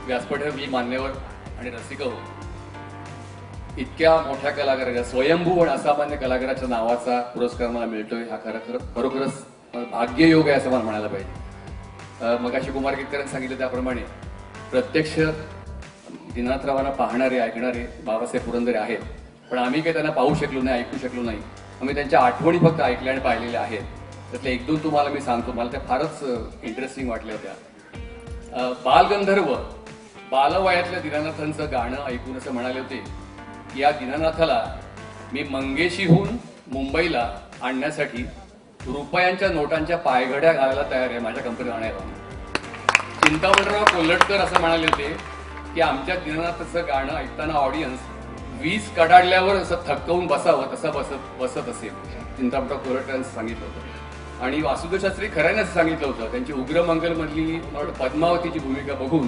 व्यासपीठावर मी मान्यवर आणि रसिक हो, इतक्या मोठ्या कलाकाराच्या स्वयंभू आणि असामान्य कलाकाराच्या नावाचा पुरस्कार मला मिळतोय हा खरोखरच भाग्ययोग आहे असं मला म्हणायला पाहिजे. मगाशी कुमार केतकरांनी सांगितलं त्याप्रमाणे प्रत्यक्ष दीनानाथरावांना पाहणारे ऐकणारे बाबासाहेब पुरंदरे आहेत, पण आम्ही काही त्यांना पाहू शकलो नाही, ऐकू शकलो नाही. आम्ही त्यांच्या आठवणी फक्त ऐकल्या आणि पाहिलेल्या आहेत. त्यातल्या एक दोन तुम्हाला मी सांगतो, मला त्या फारच इंटरेस्टिंग वाटल्या होत्या. बालगंधर्व बालवयातल्या दीनानाथांचं गाणं ऐकून असं म्हणाले होते की या दीनानाथाला मी मंगेशीहून मुंबईला आणण्यासाठी रुपयांच्या नोटांच्या पायघड्या घालायला तयार आहे माझ्या कंपनीत आणायला. चिंतामणराव कोल्हटकर असं म्हणाले होते की आमच्या दीनानाथाचं गाणं ऐकताना ऑडियन्स वीज कडाडल्यावर असं थक्कवून बसावं तसं बसत असेल. चिंतामणराव कोल्हटकरांनी सांगितलं होतं. आणि वासुदेव शास्त्री खऱ्याने असं सांगितलं होतं. त्यांची उग्रमंगल मधली पद्मावतीची भूमिका बघून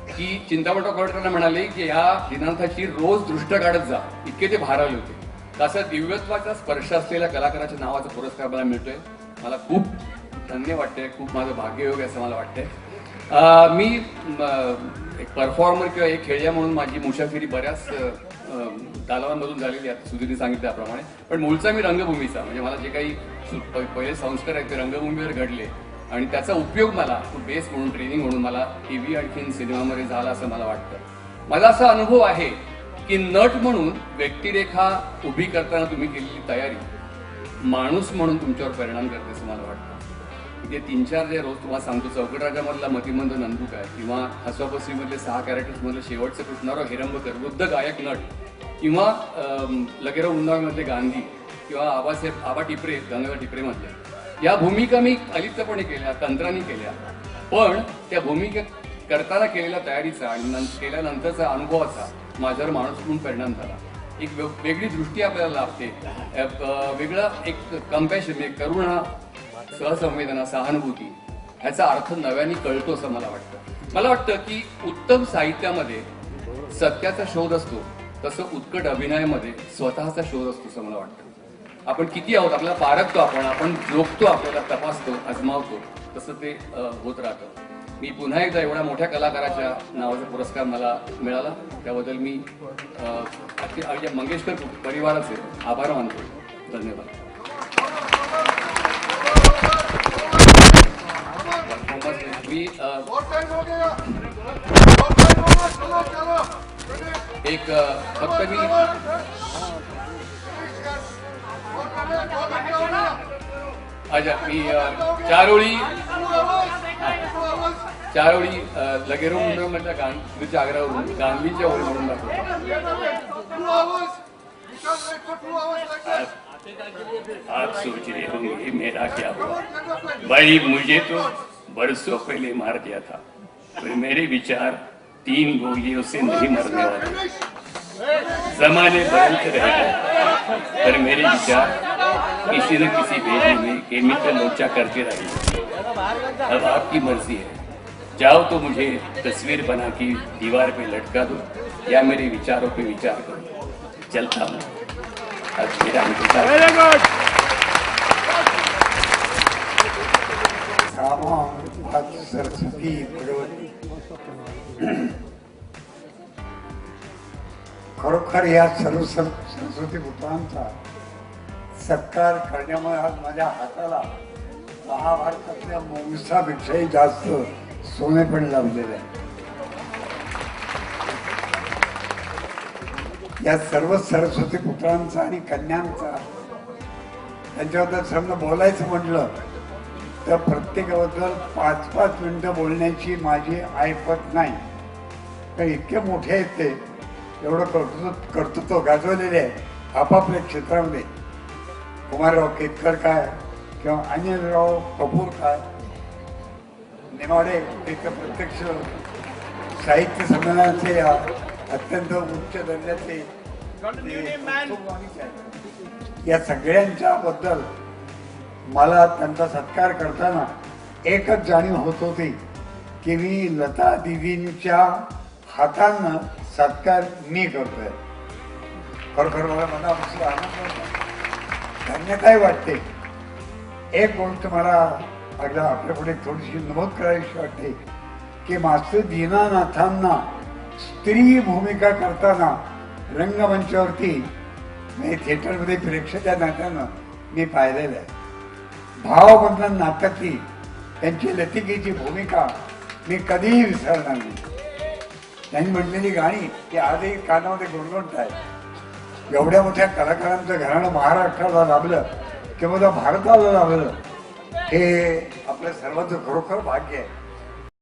की चिंतामणराव कोल्हटकरांना म्हणाले की या दीनानाथाची रोज दृष्ट काढत जा, इतके ते भारावले होते. तसं दिव्यत्वाचा स्पर्श असलेल्या कलाकाराच्या नावाचा पुरस्कार मला मिळतोय. मला खूप धन्य वाटतंय, खूप माझं भाग्ययोग आहे असं मला वाटतंय. मी एक परफॉर्मर किंवा एक खेळ्या म्हणून माझी मुसाफिरी बऱ्याच तालवांमधून झालेली आहे, सुधीरने सांगितलं त्याप्रमाणे. पण मूळचा मी रंगभूमीचा, म्हणजे मला जे काही पहिले संस्कार आहेत ते रंगभूमीवर घडले आणि त्याचा उपयोग मला बेस म्हणून ट्रेनिंग म्हणून मला टीव्ही आणखीन सिनेमामध्ये झाला असं मला वाटतं. माझा असा अनुभव आहे की नट म्हणून व्यक्तिरेखा उभी करताना तुम्ही केलेली तयारी माणूस म्हणून तुमच्यावर परिणाम करते असं मला वाटतं. ते 3-4 जे रोज तुम्हाला सांगतो, चौकट राजामधला मतिमंद नंदुक आहे किंवा हसवापसरीमधले 6 कॅरेक्टर्स मधले शेवटचं कृष्णाराव हिरंबकर, वृद्ध गायक नट, किंवा लगेराव उन्नाळमधले गांधी किंवा आबा टिपरे, गंगाधर टिपरे मधले, या भूमिका मी अलिप्तपणे केल्या, तंत्राने केल्या. पण त्या भूमिका करताना केलेल्या तयारीचा आणि केल्यानंतरचा अनुभवाचा माझ्यावर माणूस म्हणून परिणाम झाला. एक वेगळी दृष्टी आपल्याला लाभते, वेगळा एक कंपॅशन, एक करुणा, सहसंवेदना, सहानुभूती ह्याचा अर्थ नव्याने कळतो असं मला वाटतं. मला वाटतं की उत्तम साहित्यामध्ये सत्याचा शोध असतो, तसं उत्कट अभिनयामध्ये स्वतःचा शोध असतो असं मला वाटतं. आपण किती आहोत आपल्याला पारखतो, आपण जोखतो, आपल्याला तपासतो, आजमावतो, तसं ते होत राहतं. मी पुन्हा एकदा एवढ्या मोठ्या कलाकाराच्या नावाचा पुरस्कार मला मिळाला त्याबद्दल मी मंगेशकर परिवाराचे आभार मानतो. धन्यवाद. मी एक फक्त मी चार ओळी लगेरो मुंबईमधल्या गांधीच्या आग्र्यावरून गांधीच्या ओळी म्हणून दाखवतो. आप सोच रहे होंगे मेरा क्या हुआ, भाई मुझे तो बरसों पहले मार दिया था, पर मेरे विचार 3 गोलियों से नहीं मरने वाले. जमाने बदलते रहेंगे पर मेरे विचार किसी न किसी भेजे में केमिकल लोचा करते रहेंगे. अब आपकी मर्जी है, जाओ तो मुझे तस्वीर बना के दीवार पे लटका दो या मेरे विचारों पे विचार करो. चलता हूँ. सरस्वती भगवती, खरोखर या सर्व सरस्वती पुत्रांचा सत्कार करण्यामुळे आज माझ्या हाताला महाभारतातल्या मोंसापेक्षाही जास्त सोने पण लावलेले आहे. या सर्व सरस्वती पुत्रांचा आणि कन्यांचा त्यांच्याबद्दल समजा बोलायचं म्हटलं तर प्रत्येकाबद्दल 5-5 मिनिटं बोलण्याची माझी ऐपत नाही. तर इतके मोठे आहेत ते, एवढं कर्तृत्व गाजवलेले आहे आपापल्या क्षेत्रामध्ये. कुमारराव केतकर काय किंवा अनिलराव कपूर काय, नेमाडे एक प्रत्यक्ष साहित्य संमेलनाचे अत्यंत उच्च दर्जाचे, या सगळ्यांच्या बद्दल मला त्यांचा सत्कार करताना एकच जाणीव होत होती की मी लता दिदींच्या हातांना सत्कार मी करतोय. खरोखर मला मनापासून आनंद होता, धन्यताही वाटते. एक गोष्ट मला अगदा आपल्या पुढे थोडीशी नमूद करायची वाटते की मास्टर दीनानाथांना स्त्री भूमिका करताना रंगमंचावरती मी थिएटरमध्ये प्रेक्षका नात्यानं मी पाहिलेलं आहे. भावबंधन नाटकातली त्यांची लतिकेची भूमिका मी कधीही विसरणार नाही. त्यांनी म्हटलेली गाणी ती आजही कानामध्ये गुणगुणत आहेत. एवढ्या मोठ्या कलाकारांचं घराणं महाराष्ट्राला लाभलं किंवा भारताला लाभलं हे आपल्या सर्वांचं खरोखर भाग्य आहे.